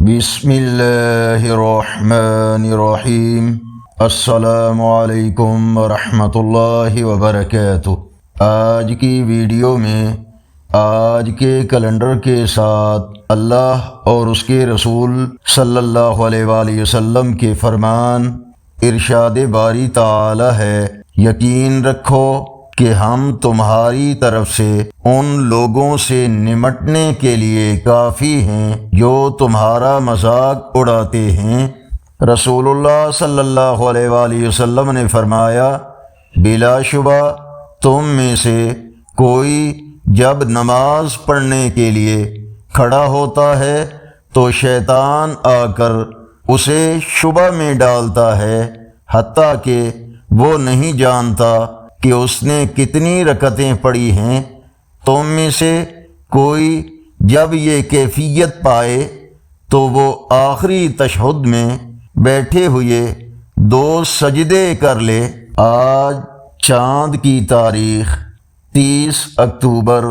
بسم اللہ الرحمن الرحیم۔ السلام علیکم ورحمۃ اللہ وبرکاتہ۔ آج کی ویڈیو میں آج کے کیلنڈر کے ساتھ اللہ اور اس کے رسول صلی اللہ علیہ وآلہ وسلم کے فرمان ارشاد باری تعالی ہے، یقین رکھو کہ ہم تمہاری طرف سے ان لوگوں سے نمٹنے کے لیے کافی ہیں جو تمہارا مذاق اڑاتے ہیں۔ رسول اللہ صلی اللہ علیہ وآلہ وسلم نے فرمایا، بلا شبہ تم میں سے کوئی جب نماز پڑھنے کے لیے کھڑا ہوتا ہے تو شیطان آ کر اسے شبہ میں ڈالتا ہے، حتیٰ کہ وہ نہیں جانتا کہ اس نے کتنی رکعتیں پڑھی ہیں۔ تم میں سے کوئی جب یہ کیفیت پائے تو وہ آخری تشہد میں بیٹھے ہوئے 2 سجدے کر لے۔ آج چاند کی تاریخ 30 اکتوبر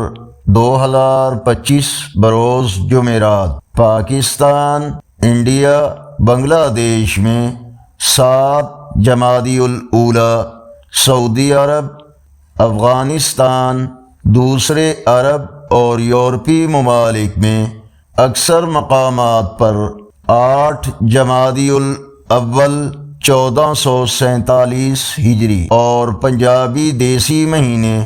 2025 بروز جمعرات، پاکستان، انڈیا، بنگلہ دیش میں 7 جمادی الاولی، سعودی عرب، افغانستان، دوسرے عرب اور یورپی ممالک میں اکثر مقامات پر 8 جمادی الاول 1447 ہجری اور پنجابی دیسی مہینے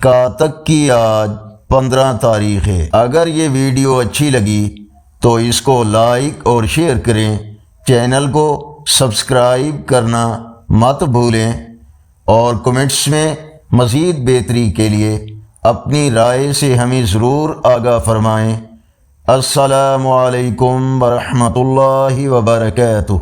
کاتک کی آج 15 تاریخ ہے۔ اگر یہ ویڈیو اچھی لگی تو اس کو لائک اور شیئر کریں، چینل کو سبسکرائب کرنا مت بھولیں اور کمنٹس میں مزید بہتری کے لیے اپنی رائے سے ہمیں ضرور آگاہ فرمائیں۔ السلام علیکم ورحمۃ اللہ وبرکاتہ۔